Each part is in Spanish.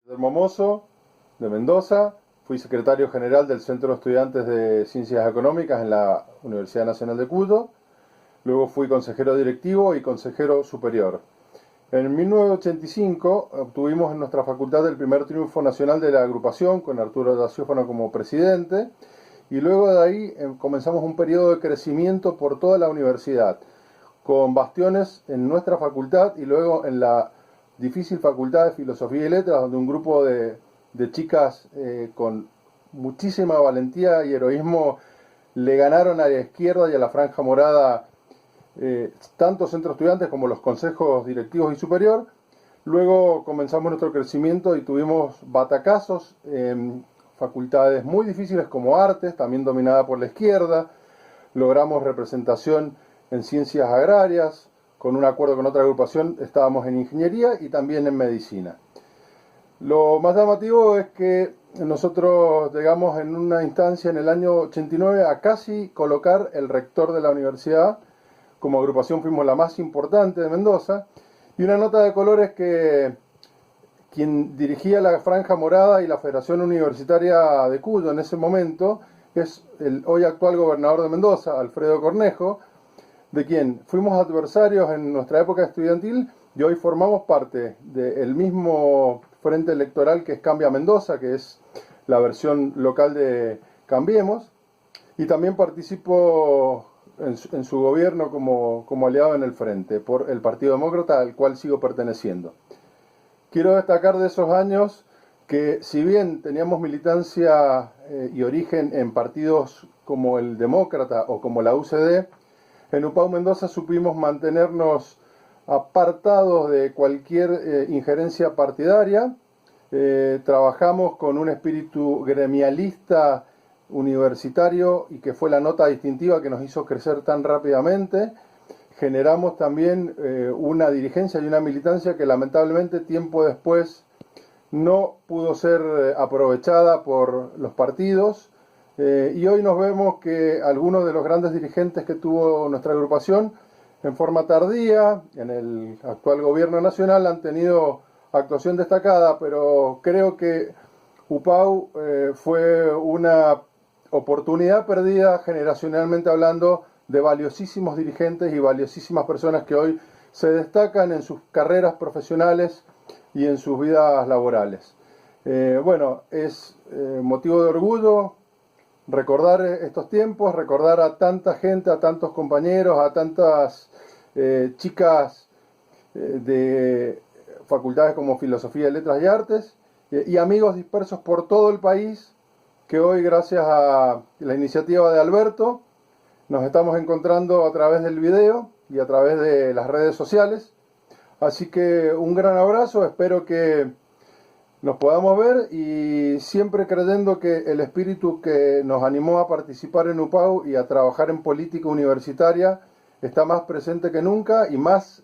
Guillermo Mozo, de Mendoza, fui secretario general del Centro de Estudiantes de Ciencias Económicas en la Universidad Nacional de Cuyo, luego fui consejero directivo y consejero superior. En 1985 obtuvimos en nuestra facultad el primer triunfo nacional de la agrupación, con Arturo Daciófano como presidente, y luego de ahí comenzamos un periodo de crecimiento por toda la universidad, con bastiones en nuestra facultad y luego en la difícil facultad de Filosofía y Letras, donde un grupo de chicas con muchísima valentía y heroísmo le ganaron a la izquierda y a la franja morada tanto centros estudiantes como los consejos directivos y superior. Luego comenzamos nuestro crecimiento y tuvimos batacazos en facultades muy difíciles como artes, también dominada por la izquierda. Logramos representación en ciencias agrarias, con un acuerdo con otra agrupación estábamos en ingeniería y también en medicina. Lo más llamativo es que nosotros llegamos en una instancia en el año 89 a casi colocar el rector de la universidad. Como agrupación fuimos la más importante de Mendoza. Y una nota de color es que quien dirigía la Franja Morada y la Federación Universitaria de Cuyo en ese momento es el hoy actual gobernador de Mendoza, Alfredo Cornejo, de quien fuimos adversarios en nuestra época estudiantil y hoy formamos parte del mismo frente electoral que es Cambia Mendoza, que es la versión local de Cambiemos, y también participo en su gobierno como aliado en el frente por el Partido Demócrata, al cual sigo perteneciendo. Quiero destacar de esos años que si bien teníamos militancia y origen en partidos como el Demócrata o como la UCD, en UPAU Mendoza supimos mantenernos apartados de cualquier injerencia partidaria. Trabajamos con un espíritu gremialista universitario y que fue la nota distintiva que nos hizo crecer tan rápidamente. Generamos también una dirigencia y una militancia que lamentablemente tiempo después no pudo ser aprovechada por los partidos. Y hoy nos vemos que algunos de los grandes dirigentes que tuvo nuestra agrupación en forma tardía, en el actual gobierno nacional, han tenido actuación destacada, pero creo que UPAU fue una oportunidad perdida generacionalmente hablando de valiosísimos dirigentes y valiosísimas personas que hoy se destacan en sus carreras profesionales y en sus vidas laborales. Bueno, es motivo de orgullo recordar estos tiempos, recordar a tanta gente, a tantos compañeros, a tantas chicas de facultades como Filosofía, Letras y Artes, y amigos dispersos por todo el país, que hoy, gracias a la iniciativa de Alberto, nos estamos encontrando a través del video y a través de las redes sociales. Así que un gran abrazo, espero que nos podamos ver y siempre creyendo que el espíritu que nos animó a participar en UPAU y a trabajar en política universitaria está más presente que nunca y más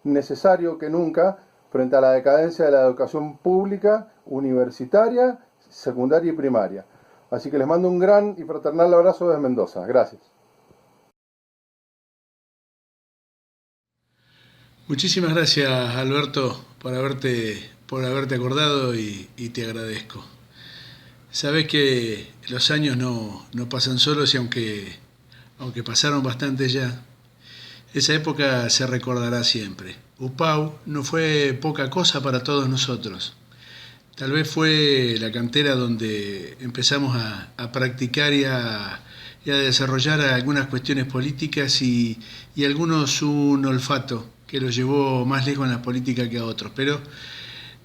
necesario que nunca frente a la decadencia de la educación pública, universitaria, secundaria y primaria. Así que les mando un gran y fraternal abrazo desde Mendoza. Gracias. Muchísimas gracias, Alberto, por haberte acordado y te agradezco. Sabés que los años no pasan solos y aunque pasaron bastante ya, esa época se recordará siempre. UPAU no fue poca cosa para todos nosotros. Tal vez fue la cantera donde empezamos a practicar y a desarrollar algunas cuestiones políticas y algunos un olfato que los llevó más lejos en la política que a otros. Pero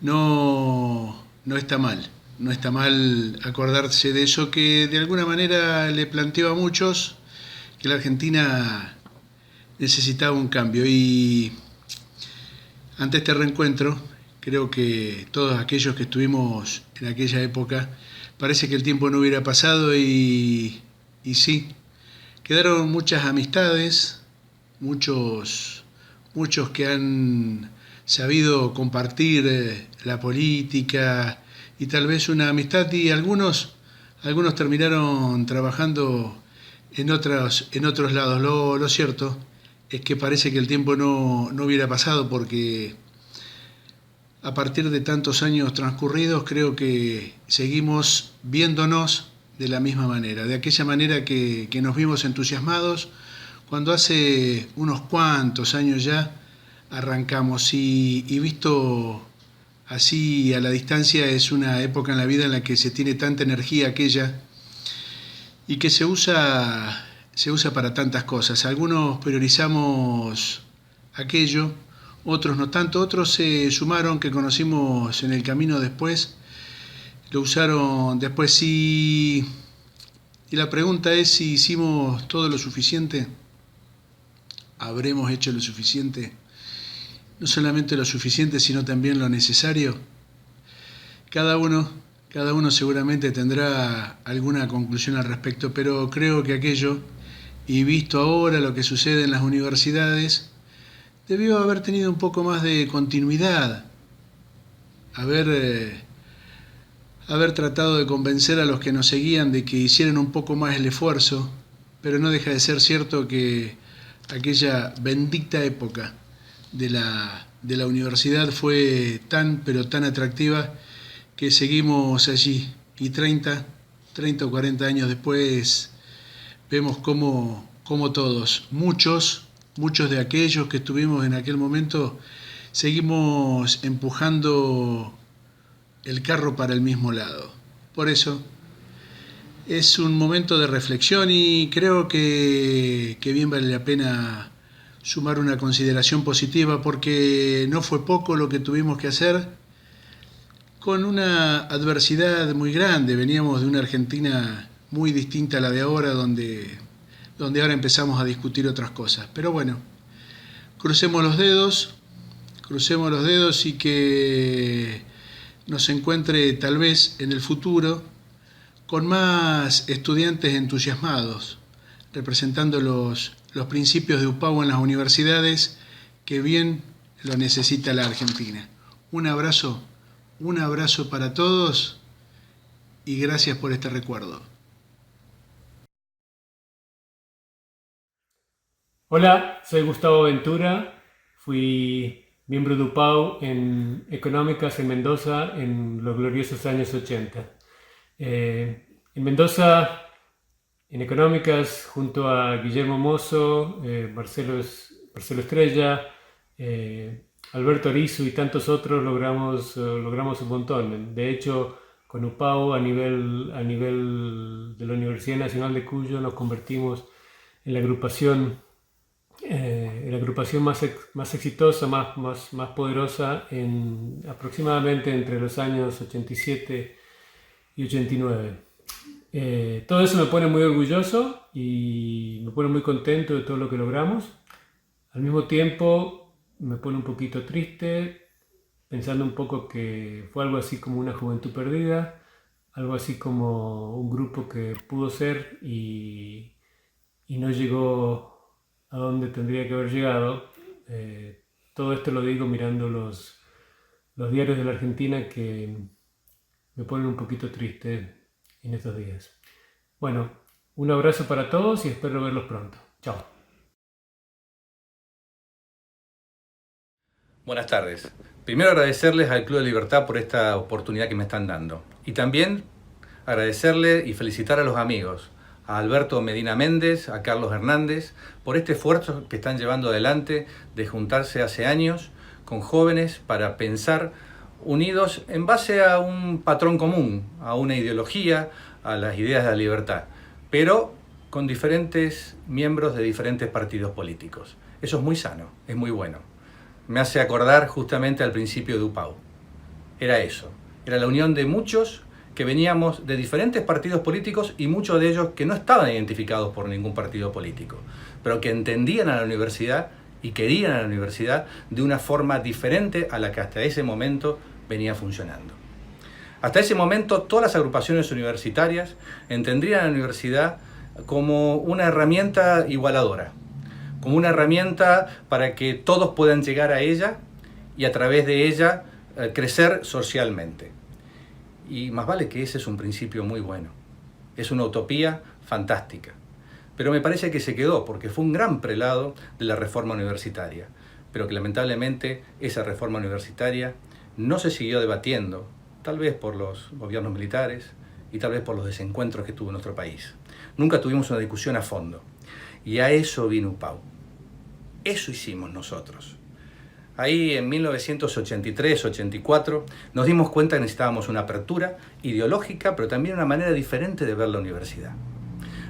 no está mal. No está mal acordarse de eso que de alguna manera le planteó a muchos que la Argentina necesitaba un cambio. Y ante este reencuentro, creo que todos aquellos que estuvimos en aquella época, parece que el tiempo no hubiera pasado y sí, quedaron muchas amistades, muchos que han sabido compartir la política y tal vez una amistad y algunos terminaron trabajando en otros lados. Lo cierto es que parece que el tiempo no hubiera pasado porque a partir de tantos años transcurridos, creo que seguimos viéndonos de la misma manera, de aquella manera que nos vimos entusiasmados cuando hace unos cuantos años ya arrancamos y visto así a la distancia es una época en la vida en la que se tiene tanta energía aquella y que se usa para tantas cosas. Algunos priorizamos aquello, otros no tanto, otros se sumaron que conocimos en el camino después, lo usaron después sí. Y la pregunta es si hicimos todo lo suficiente, habremos hecho lo suficiente, no solamente lo suficiente, sino también lo necesario. Cada uno seguramente tendrá alguna conclusión al respecto, pero creo que aquello, y visto ahora lo que sucede en las universidades, debió haber tenido un poco más de continuidad, haber tratado de convencer a los que nos seguían de que hicieran un poco más el esfuerzo, pero no deja de ser cierto que aquella bendita época de la universidad fue pero tan atractiva que seguimos allí y 30 o 40 años después vemos cómo todos, muchos de aquellos que estuvimos en aquel momento, seguimos empujando el carro para el mismo lado. Por eso es un momento de reflexión y creo que bien vale la pena sumar una consideración positiva porque no fue poco lo que tuvimos que hacer con una adversidad muy grande. Veníamos de una Argentina muy distinta a la de ahora, donde ahora empezamos a discutir otras cosas. Pero bueno, crucemos los dedos y que nos encuentre tal vez en el futuro con más estudiantes entusiasmados, representando los principios de UPAU en las universidades, que bien lo necesita la Argentina. Un abrazo para todos y gracias por este recuerdo. Hola, soy Gustavo Ventura, fui miembro de UPAU en Económicas en Mendoza en los gloriosos años 80. En Mendoza, en Económicas, junto a Guillermo Mozo, Marcelo Estrella, Alberto Arizu y tantos otros logramos un montón. De hecho, con UPAU a nivel de la Universidad Nacional de Cuyo nos convertimos en la agrupación más exitosa, más poderosa aproximadamente entre los años 87 y 89. Todo eso me pone muy orgulloso y me pone muy contento de todo lo que logramos. Al mismo tiempo me pone un poquito triste, pensando un poco que fue algo así como una juventud perdida, algo así como un grupo que pudo ser y no llegó a donde tendría que haber llegado. Todo esto lo digo mirando los diarios de la Argentina que me ponen un poquito triste en estos días. Bueno, un abrazo para todos y espero verlos pronto. Chao. Buenas tardes. Primero agradecerles al Club de Libertad por esta oportunidad que me están dando. Y también agradecerle y felicitar a los amigos, a Alberto Medina Méndez, a Carlos Hernández, por este esfuerzo que están llevando adelante de juntarse hace años con jóvenes para pensar unidos en base a un patrón común, a una ideología, a las ideas de la libertad, pero con diferentes miembros de diferentes partidos políticos. Eso es muy sano, es muy bueno. Me hace acordar justamente al principio de UPAU. Era eso, era la unión de muchos que veníamos de diferentes partidos políticos y muchos de ellos que no estaban identificados por ningún partido político, pero que entendían a la universidad y querían a la universidad de una forma diferente a la que hasta ese momento venía funcionando. Hasta ese momento todas las agrupaciones universitarias entendían a la universidad como una herramienta igualadora, como una herramienta para que todos puedan llegar a ella y a través de ella crecer socialmente. Y más vale que ese es un principio muy bueno. Es una utopía fantástica. Pero me parece que se quedó porque fue un gran prelado de la reforma universitaria. Pero que lamentablemente esa reforma universitaria no se siguió debatiendo, tal vez por los gobiernos militares y tal vez por los desencuentros que tuvo nuestro país. Nunca tuvimos una discusión a fondo. Y a eso vino UPAU. Eso hicimos nosotros. Ahí en 1983-84 nos dimos cuenta que necesitábamos una apertura ideológica, pero también una manera diferente de ver la universidad.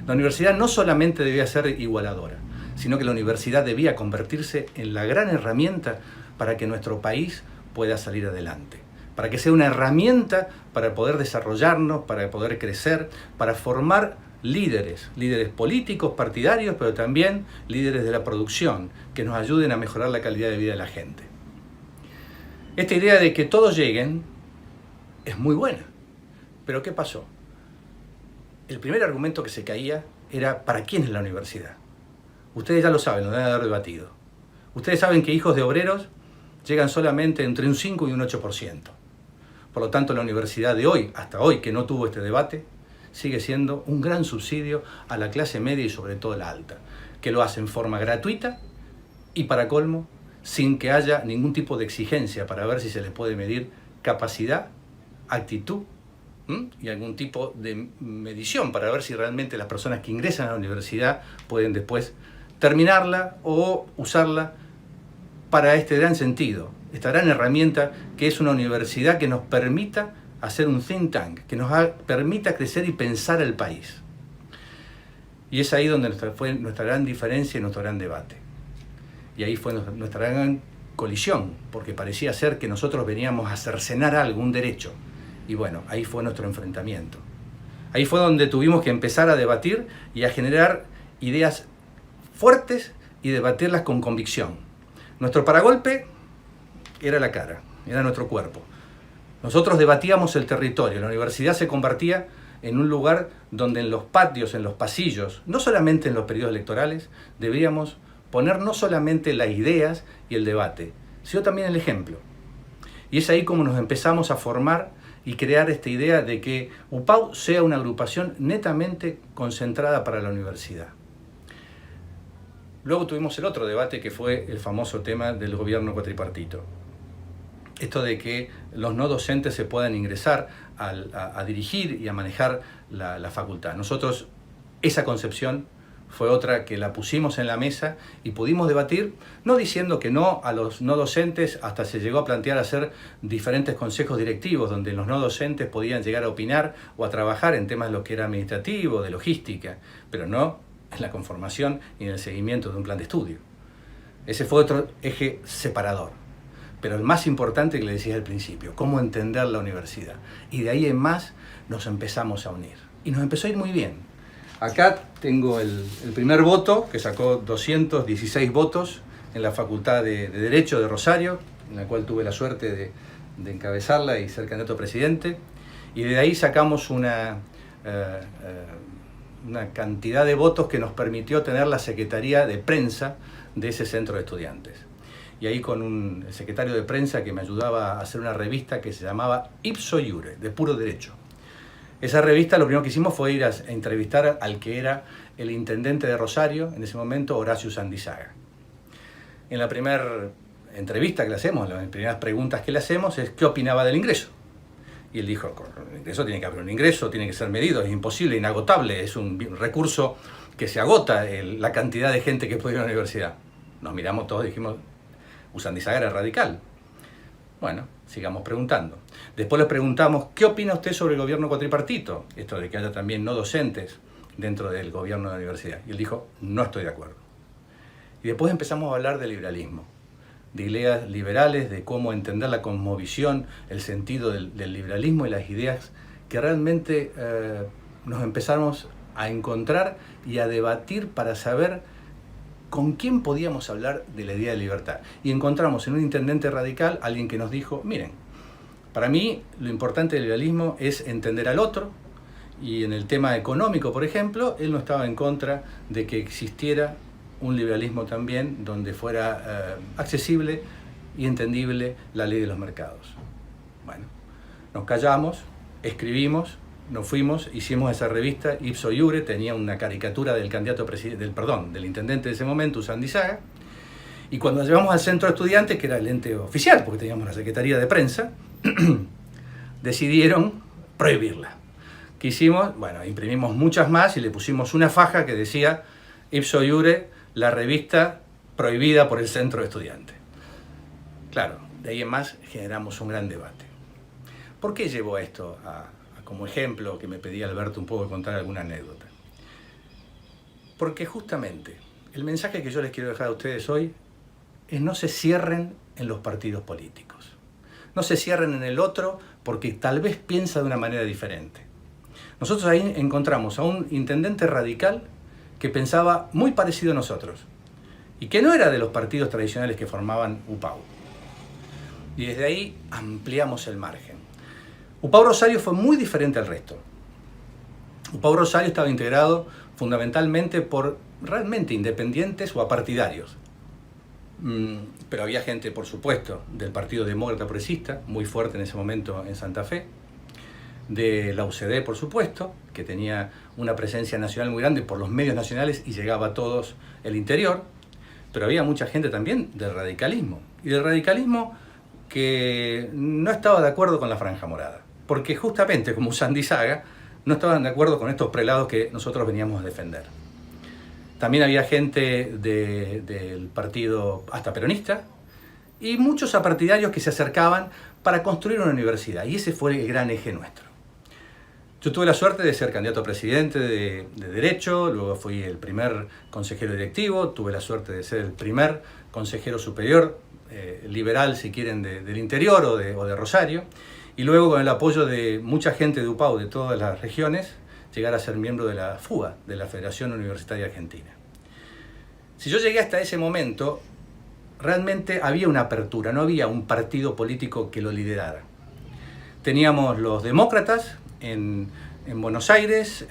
La universidad no solamente debía ser igualadora, sino que la universidad debía convertirse en la gran herramienta para que nuestro país pueda salir adelante, para que sea una herramienta para poder desarrollarnos, para poder crecer, para formar líderes políticos, partidarios, pero también líderes de la producción, que nos ayuden a mejorar la calidad de vida de la gente. Esta idea de que todos lleguen es muy buena, pero ¿qué pasó? El primer argumento que se caía era ¿para quién es la universidad? Ustedes ya lo saben, lo deben haber debatido. Ustedes saben que hijos de obreros llegan solamente entre un 5 y un 8%. Por lo tanto, la universidad de hoy, hasta hoy, que no tuvo este debate, sigue siendo un gran subsidio a la clase media y sobre todo la alta, que lo hace en forma gratuita y, para colmo, sin que haya ningún tipo de exigencia para ver si se les puede medir capacidad, actitud y algún tipo de medición para ver si realmente las personas que ingresan a la universidad pueden después terminarla o usarla para este gran sentido, esta gran herramienta que es una universidad que nos permita hacer un think tank, que nos permita crecer y pensar el país. Y es ahí donde fue nuestra gran diferencia y nuestro gran debate. Y ahí fue nuestra gran colisión, porque parecía ser que nosotros veníamos a cercenar algo, un derecho. Y bueno, ahí fue nuestro enfrentamiento. Ahí fue donde tuvimos que empezar a debatir y a generar ideas fuertes y debatirlas con convicción. Nuestro paragolpe era la cara, era nuestro cuerpo. Nosotros debatíamos el territorio. La universidad se convertía en un lugar donde en los patios, en los pasillos, no solamente en los periodos electorales, deberíamos poner no solamente las ideas y el debate, sino también el ejemplo. Y es ahí como nos empezamos a formar y crear esta idea de que UPAU sea una agrupación netamente concentrada para la universidad. Luego tuvimos el otro debate, que fue el famoso tema del gobierno cuatripartito. Esto de que los no docentes se puedan ingresar a dirigir y a manejar la facultad. Nosotros, esa concepción fue otra que la pusimos en la mesa y pudimos debatir, no diciendo que no a los no docentes, hasta se llegó a plantear hacer diferentes consejos directivos donde los no docentes podían llegar a opinar o a trabajar en temas de lo que era administrativo, de logística, pero no en la conformación y en el seguimiento de un plan de estudio. Ese fue otro eje separador. Pero el más importante que le decía al principio, cómo entender la universidad. Y de ahí en más nos empezamos a unir. Y nos empezó a ir muy bien. Acá tengo el primer voto, que sacó 216 votos en la Facultad de Derecho de Rosario, en la cual tuve la suerte de encabezarla y ser candidato a presidente. Y de ahí sacamos una cantidad de votos que nos permitió tener la Secretaría de Prensa de ese centro de estudiantes. Y ahí con un secretario de prensa que me ayudaba a hacer una revista que se llamaba Ipso Iure, de puro derecho. Esa revista, lo primero que hicimos fue ir a entrevistar al que era el intendente de Rosario, en ese momento, Horacio Sandizaga. En la primera entrevista que le hacemos, las primeras preguntas que le hacemos es ¿qué opinaba del ingreso? Y él dijo, el ingreso tiene que haber un ingreso, tiene que ser medido, es imposible, inagotable, es un recurso que se agota, la cantidad de gente que puede ir a la universidad. Nos miramos todos y dijimos, Sandizaga era radical. Bueno, sigamos preguntando. Después le preguntamos, ¿qué opina usted sobre el gobierno cuatripartito? Esto de que haya también no docentes dentro del gobierno de la universidad. Y él dijo, no estoy de acuerdo. Y después empezamos a hablar de liberalismo, de ideas liberales, de cómo entender la cosmovisión, el sentido del liberalismo y las ideas que realmente nos empezamos a encontrar y a debatir para saber con quién podíamos hablar de la idea de libertad. Y encontramos en un intendente radical alguien que nos dijo, miren, para mí lo importante del liberalismo es entender al otro, y en el tema económico, por ejemplo, él no estaba en contra de que existiera un liberalismo también donde fuera accesible y entendible la ley de los mercados. Bueno, nos callamos, escribimos, nos fuimos, hicimos esa revista, Ipso Iure, tenía una caricatura del candidato del intendente de ese momento, Sandizaga, Y cuando la llevamos al centro de estudiantes, que era el ente oficial, porque teníamos la Secretaría de Prensa, decidieron prohibirla. ¿Qué hicimos? Bueno, imprimimos muchas más y le pusimos una faja que decía Ipso Iure, la revista prohibida por el centro de estudiantes. Claro, de ahí en más generamos un gran debate. ¿Por qué llevo esto como ejemplo que me pedía Alberto un poco de contar alguna anécdota? Porque justamente el mensaje que yo les quiero dejar a ustedes hoy es: no se cierren en los partidos políticos. No se cierren en el otro porque tal vez piensa de una manera diferente. Nosotros ahí encontramos a un intendente radical que pensaba muy parecido a nosotros y que no era de los partidos tradicionales que formaban UPAU. Y desde ahí ampliamos el margen. UPAU Rosario fue muy diferente al resto. UPAU Rosario estaba integrado fundamentalmente por realmente independientes o apartidarios. Pero había gente, por supuesto, del Partido Demócrata Progresista, muy fuerte en ese momento en Santa Fe, de la UCD, por supuesto, que tenía una presencia nacional muy grande por los medios nacionales y llegaba a todos el interior, pero había mucha gente también del radicalismo, y del radicalismo que no estaba de acuerdo con la Franja Morada, porque justamente, como Sandy Saga, no estaban de acuerdo con estos prelados que nosotros veníamos a defender. También había gente del partido hasta peronista y muchos apartidarios que se acercaban para construir una universidad, y ese fue el gran eje nuestro. Yo tuve la suerte de ser candidato a presidente de Derecho, luego fui el primer consejero directivo, tuve la suerte de ser el primer consejero superior, liberal si quieren, del interior o de Rosario, y luego con el apoyo de mucha gente de UPAU de todas las regiones, llegar a ser miembro de la FUA, de la Federación Universitaria Argentina. Si yo llegué hasta ese momento, realmente había una apertura, no había un partido político que lo liderara. Teníamos los demócratas en Buenos Aires,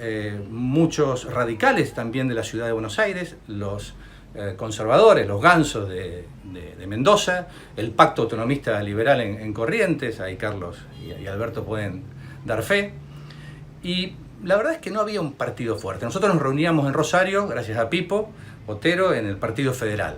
muchos radicales también de la ciudad de Buenos Aires, los conservadores, los gansos de Mendoza, el Pacto Autonomista Liberal en Corrientes, ahí Carlos y Alberto pueden dar fe, y la verdad es que no había un partido fuerte. Nosotros nos reuníamos en Rosario, gracias a Pipo Otero, en el Partido Federal.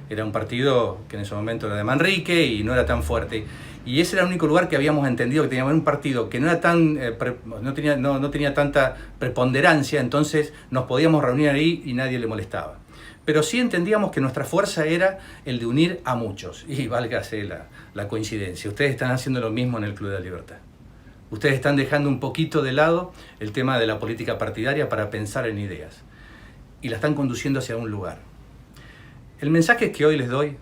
Era un partido que en ese momento era de Manrique y no era tan fuerte. Y ese era el único lugar que habíamos entendido que teníamos un partido que no era tan no tenía tanta preponderancia, entonces nos podíamos reunir ahí y nadie le molestaba. Pero sí entendíamos que nuestra fuerza era el de unir a muchos. Y válgase la coincidencia. Ustedes están haciendo lo mismo en el Club de la Libertad. Ustedes están dejando un poquito de lado el tema de la política partidaria para pensar en ideas. Y la están conduciendo hacia un lugar. El mensaje que hoy les doy,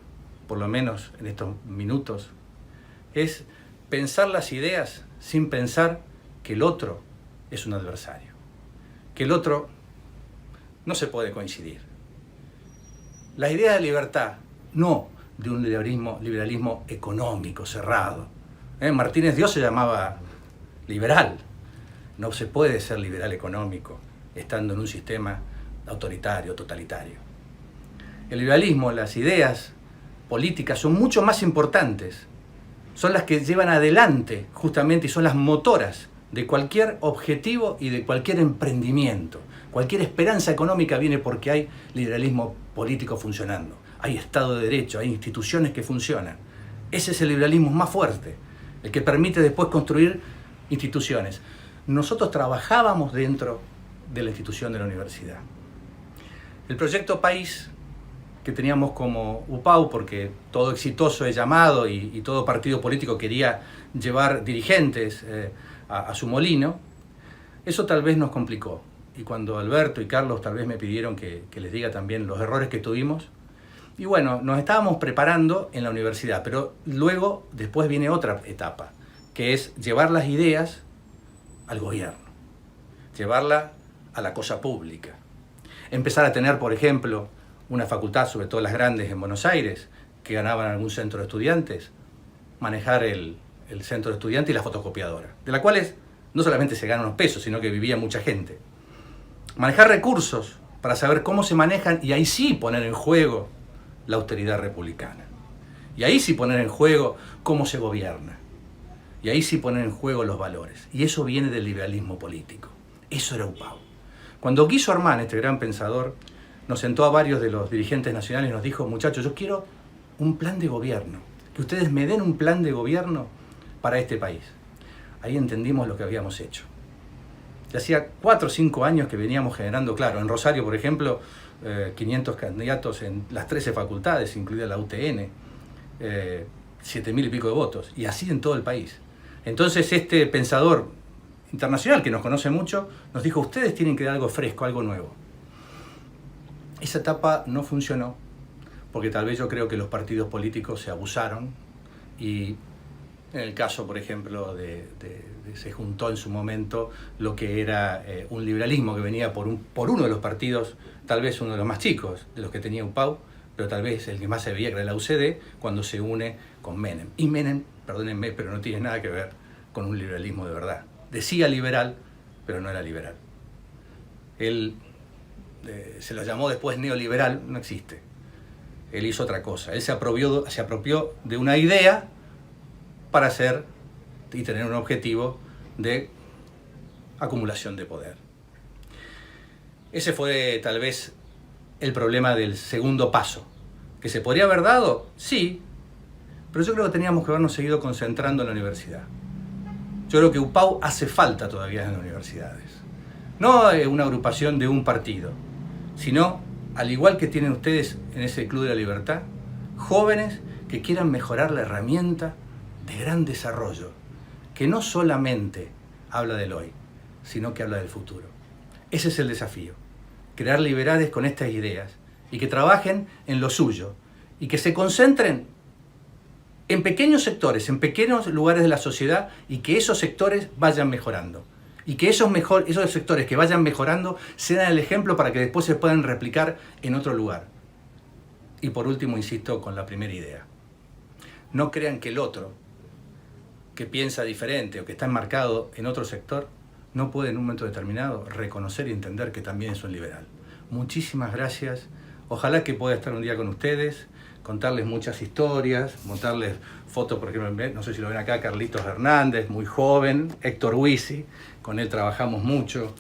por lo menos en estos minutos, es pensar las ideas sin pensar que el otro es un adversario. Que el otro no se puede coincidir. La idea de libertad, no de un liberalismo económico, cerrado. Martínez Dios se llamaba liberal. No se puede ser liberal económico estando en un sistema autoritario, totalitario. El liberalismo, las ideas políticas son mucho más importantes. Son las que llevan adelante justamente y son las motoras de cualquier objetivo y de cualquier emprendimiento. Cualquier esperanza económica viene porque hay liberalismo político funcionando. Hay Estado de Derecho, hay instituciones que funcionan. Ese es el liberalismo más fuerte, el que permite después construir instituciones. Nosotros trabajábamos dentro de la institución de la universidad. El proyecto País que teníamos como UPAU, porque todo exitoso es llamado y todo partido político quería llevar dirigentes a su molino, eso tal vez nos complicó. Y cuando Alberto y Carlos tal vez me pidieron que les diga también los errores que tuvimos, y bueno, nos estábamos preparando en la universidad, pero luego, después viene otra etapa, que es llevar las ideas al gobierno, llevarla a la cosa pública. Empezar a tener, por ejemplo, una facultad, sobre todo las grandes en Buenos Aires, que ganaban algún centro de estudiantes, manejar el centro de estudiantes y la fotocopiadora, de la cual no solamente se ganan unos pesos, sino que vivía mucha gente. Manejar recursos para saber cómo se manejan y ahí sí poner en juego la austeridad republicana. Y ahí sí poner en juego cómo se gobierna. Y ahí sí poner en juego los valores. Y eso viene del liberalismo político. Eso era UPAU. Cuando Guiso Armán, este gran pensador, nos sentó a varios de los dirigentes nacionales y nos dijo: muchachos, yo quiero un plan de gobierno, que ustedes me den un plan de gobierno para este país. Ahí entendimos lo que habíamos hecho. Ya hacía 4 o 5 años que veníamos generando, claro, en Rosario, por ejemplo, 500 candidatos en las 13 facultades, incluida la UTN, 7.000 y pico de votos, y así en todo el país. Entonces este pensador internacional, que nos conoce mucho, nos dijo: ustedes tienen que dar algo fresco, algo nuevo. Esa etapa no funcionó, porque tal vez yo creo que los partidos políticos se abusaron, y en el caso, por ejemplo, se juntó en su momento lo que era un liberalismo que venía por uno de los partidos, tal vez uno de los más chicos de los que tenía UPAU, pero tal vez el que más se veía, que era la UCD, cuando se une con Menem. Y Menem, perdónenme, pero no tiene nada que ver con un liberalismo de verdad. Decía liberal, pero no era liberal. Él se lo llamó después neoliberal, no existe. Él hizo otra cosa. Él se apropió de una idea para hacer y tener un objetivo de acumulación de poder. Ese fue tal vez el problema del segundo paso. ¿Que se podría haber dado? Sí, pero yo creo que teníamos que habernos seguido concentrando en la universidad. Yo creo que UPAU hace falta todavía en las universidades. No una agrupación de un partido, sino, al igual que tienen ustedes en ese Club de la Libertad, jóvenes que quieran mejorar la herramienta de gran desarrollo, que no solamente habla del hoy, sino que habla del futuro. Ese es el desafío, crear liberales con estas ideas y que trabajen en lo suyo y que se concentren en pequeños sectores, en pequeños lugares de la sociedad, y que esos sectores vayan mejorando. Y que esos sectores que vayan mejorando sean el ejemplo para que después se puedan replicar en otro lugar. Y por último, insisto con la primera idea. No crean que el otro, que piensa diferente o que está enmarcado en otro sector, no puede en un momento determinado reconocer y entender que también es un liberal. Muchísimas gracias. Ojalá que pueda estar un día con ustedes, contarles muchas historias, mostrarles fotos, por ejemplo, no sé si lo ven acá, Carlitos Hernández, muy joven, Héctor Huisi, con él trabajamos mucho,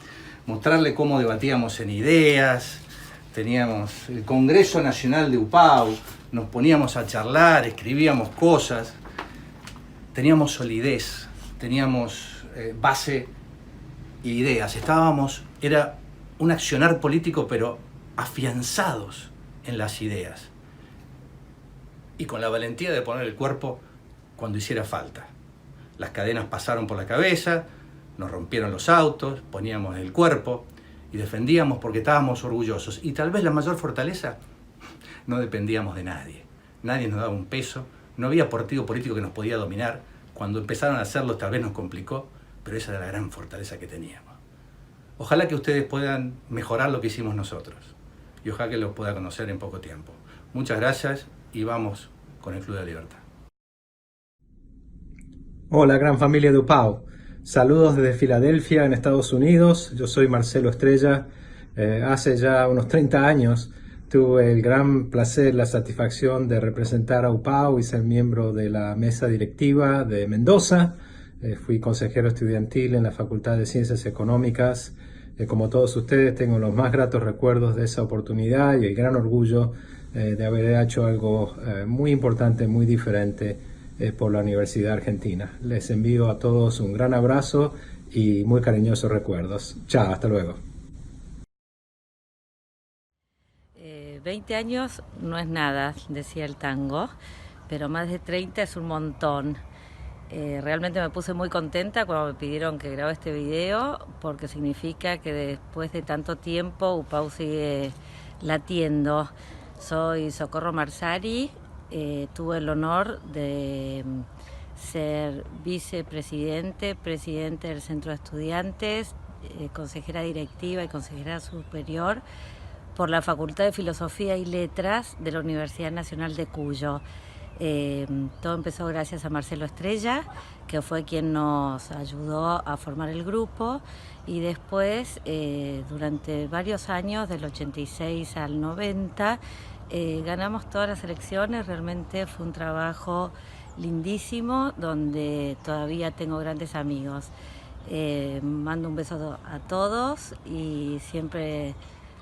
mostrarle cómo debatíamos en ideas, teníamos el Congreso Nacional de UPAU, nos poníamos a charlar, escribíamos cosas, teníamos solidez, teníamos base e ideas, era un accionar político, pero afianzados en las ideas y con la valentía de poner el cuerpo cuando hiciera falta. Las cadenas pasaron por la cabeza, nos rompieron los autos, poníamos el cuerpo y defendíamos porque estábamos orgullosos. Y tal vez la mayor fortaleza, no dependíamos de nadie. Nadie nos daba un peso, no había partido político que nos podía dominar. Cuando empezaron a hacerlo tal vez nos complicó, pero esa era la gran fortaleza que teníamos. Ojalá que ustedes puedan mejorar lo que hicimos nosotros y ojalá que los pueda conocer en poco tiempo. Muchas gracias y vamos con el Club de la Libertad. Hola, gran familia de UPAU. Saludos desde Filadelfia, en Estados Unidos. Yo soy Marcelo Estrella. Hace ya unos 30 años tuve el gran placer, la satisfacción de representar a UPAU y ser miembro de la mesa directiva de Mendoza. Fui consejero estudiantil en la Facultad de Ciencias Económicas. Como todos ustedes, tengo los más gratos recuerdos de esa oportunidad y el gran orgullo de haber hecho algo muy importante, muy diferente por la Universidad Argentina. Les envío a todos un gran abrazo y muy cariñosos recuerdos. Chao, hasta luego. 20 años no es nada, decía el tango, pero más de 30 es un montón. Realmente me puse muy contenta cuando me pidieron que grabe este video, porque significa que después de tanto tiempo UPAU sigue latiendo. Soy Socorro Marsari, tuve el honor de ser vicepresidente, presidente del Centro de Estudiantes, consejera directiva y consejera superior por la Facultad de Filosofía y Letras de la Universidad Nacional de Cuyo. Todo empezó gracias a Marcelo Estrella, que fue quien nos ayudó a formar el grupo, y después, durante varios años, del 86 al 90, ganamos todas las elecciones. Realmente fue un trabajo lindísimo, donde todavía tengo grandes amigos. Mando un beso a todos y siempre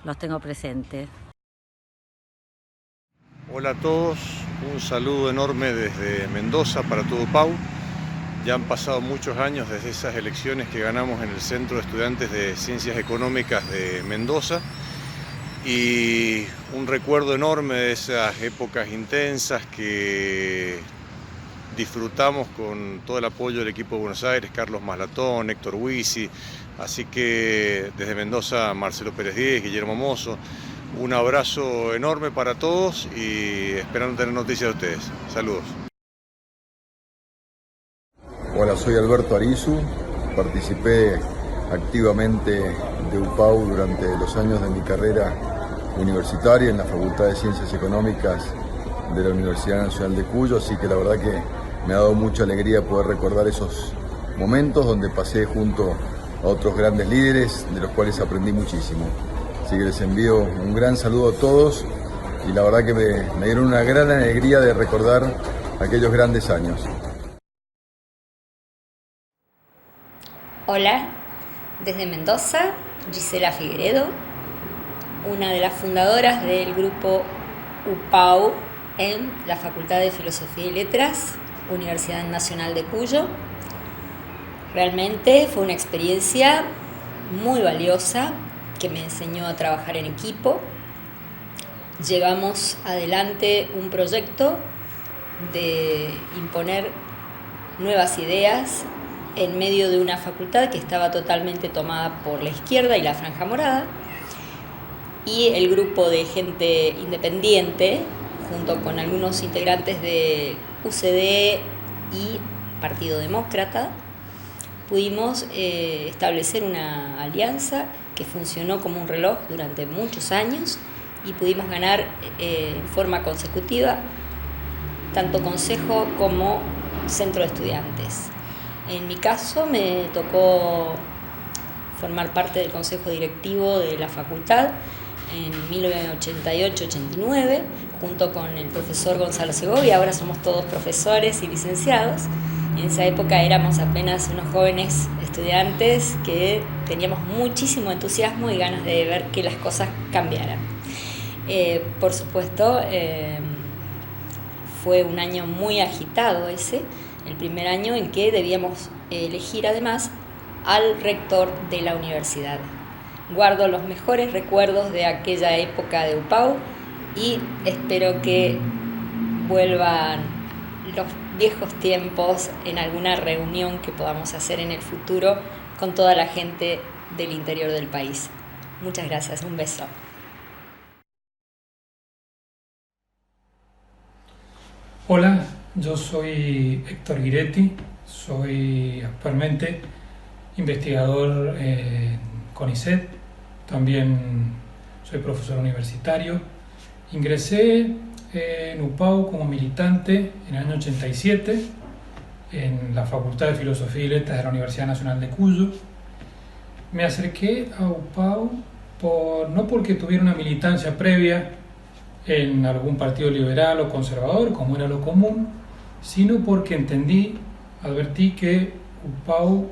los tengo presentes. Hola a todos, un saludo enorme desde Mendoza para todo Pau. Ya han pasado muchos años desde esas elecciones que ganamos en el Centro de Estudiantes de Ciencias Económicas de Mendoza y un recuerdo enorme de esas épocas intensas que disfrutamos con todo el apoyo del equipo de Buenos Aires, Carlos Maslatón, Héctor Huisi, así que desde Mendoza Marcelo Pérez Díez, Guillermo Mozo. Un abrazo enorme para todos y esperando tener noticias de ustedes. Saludos. Hola, soy Alberto Arizu. Participé activamente de UPAU durante los años de mi carrera universitaria en la Facultad de Ciencias Económicas de la Universidad Nacional de Cuyo, así que la verdad que me ha dado mucha alegría poder recordar esos momentos donde pasé junto a otros grandes líderes de los cuales aprendí muchísimo. Así que les envío un gran saludo a todos y la verdad que me dieron una gran alegría de recordar aquellos grandes años. Hola, desde Mendoza, Gisela Figueredo, una de las fundadoras del grupo UPAU en la Facultad de Filosofía y Letras, Universidad Nacional de Cuyo. Realmente fue una experiencia muy valiosa que me enseñó a trabajar en equipo. Llevamos adelante un proyecto de imponer nuevas ideas en medio de una facultad que estaba totalmente tomada por la izquierda y la franja morada, y el grupo de gente independiente, junto con algunos integrantes de UCD y Partido Demócrata, pudimos establecer una alianza que funcionó como un reloj durante muchos años y pudimos ganar en forma consecutiva tanto consejo como centro de estudiantes. En mi caso me tocó formar parte del consejo directivo de la facultad en 1988-89, junto con el profesor Gonzalo Segovia. Ahora somos todos profesores y licenciados. En esa época éramos apenas unos jóvenes estudiantes que teníamos muchísimo entusiasmo y ganas de ver que las cosas cambiaran. Por supuesto, fue un año muy agitado ese, el primer año en que debíamos elegir además al rector de la universidad. Guardo los mejores recuerdos de aquella época de UPAU y espero que vuelvan los viejos tiempos en alguna reunión que podamos hacer en el futuro con toda la gente del interior del país. Muchas gracias, un beso. Hola, yo soy Héctor Guiretti, soy actualmente investigador en CONICET, también soy profesor universitario. Ingresé en UPAU como militante en el año 87 en la Facultad de Filosofía y Letras de la Universidad Nacional de Cuyo. Me acerqué a UPAU no porque tuviera una militancia previa en algún partido liberal o conservador, como era lo común, sino porque advertí que UPAU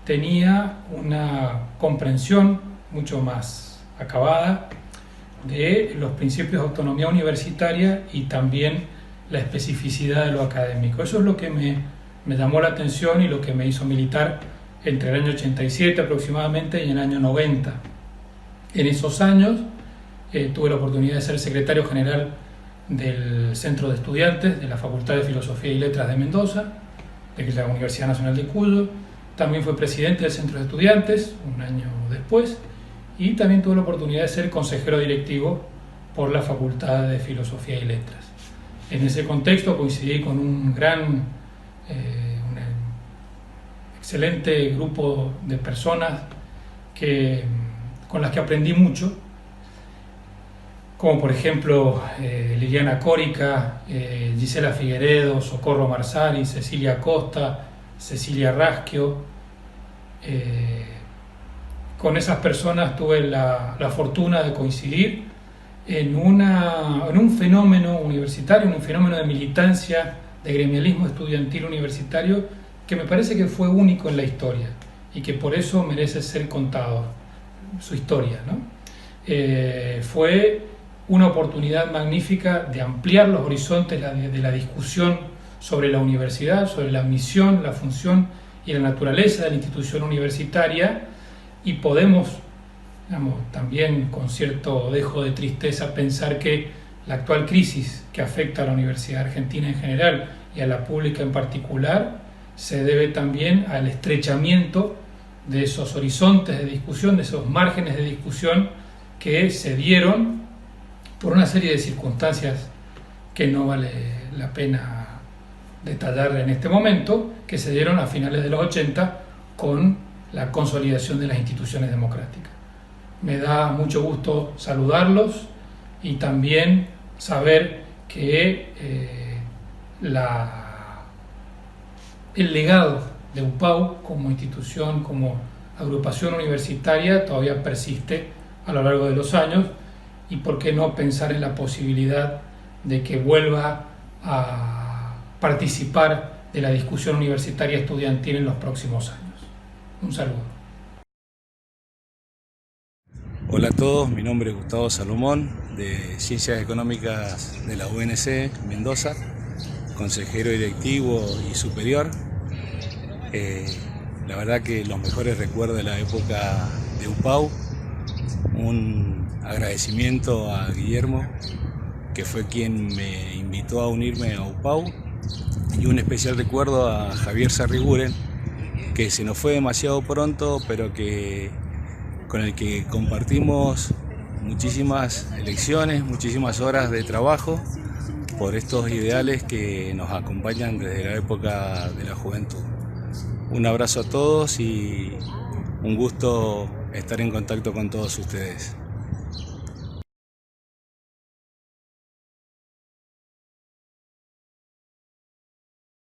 tenía una comprensión mucho más acabada de los principios de autonomía universitaria y también la especificidad de lo académico. Eso es lo que me llamó la atención y lo que me hizo militar entre el año 87 aproximadamente y el año 90. En esos años tuve la oportunidad de ser secretario general del Centro de Estudiantes de la Facultad de Filosofía y Letras de Mendoza, de la Universidad Nacional de Cuyo. También fui presidente del Centro de Estudiantes un año después y también tuve la oportunidad de ser consejero directivo por la Facultad de Filosofía y Letras. En ese contexto coincidí con un excelente grupo de personas con las que aprendí mucho, como por ejemplo Liliana Córica, Gisela Figueredo, Socorro Marsari, Cecilia Costa, Cecilia Rasquio. Con esas personas tuve la fortuna de coincidir en un fenómeno universitario, en un fenómeno de militancia, de gremialismo estudiantil universitario, que me parece que fue único en la historia y que por eso merece ser contado, su historia, ¿no? Fue una oportunidad magnífica de ampliar los horizontes de la discusión sobre la universidad, sobre la misión, la función y la naturaleza de la institución universitaria, y podemos, digamos, también con cierto dejo de tristeza pensar que la actual crisis que afecta a la Universidad Argentina en general y a la pública en particular se debe también al estrechamiento de esos horizontes de discusión, de esos márgenes de discusión que se dieron por una serie de circunstancias que no vale la pena detallar en este momento, que se dieron a finales de los 80 con la consolidación de las instituciones democráticas. Me da mucho gusto saludarlos y también saber que el legado de UPAU como institución, como agrupación universitaria, todavía persiste a lo largo de los años, y por qué no pensar en la posibilidad de que vuelva a participar de la discusión universitaria estudiantil en los próximos años. Un saludo. Hola a todos, mi nombre es Gustavo Salomón, de Ciencias Económicas de la UNC Mendoza, consejero directivo y superior. La verdad que los mejores recuerdos de la época de UPAU, un agradecimiento a Guillermo, que fue quien me invitó a unirme a UPAU, y un especial recuerdo a Javier Sarriguren, que se nos fue demasiado pronto, pero con el que compartimos muchísimas lecciones, muchísimas horas de trabajo por estos ideales que nos acompañan desde la época de la juventud. Un abrazo a todos y un gusto estar en contacto con todos ustedes.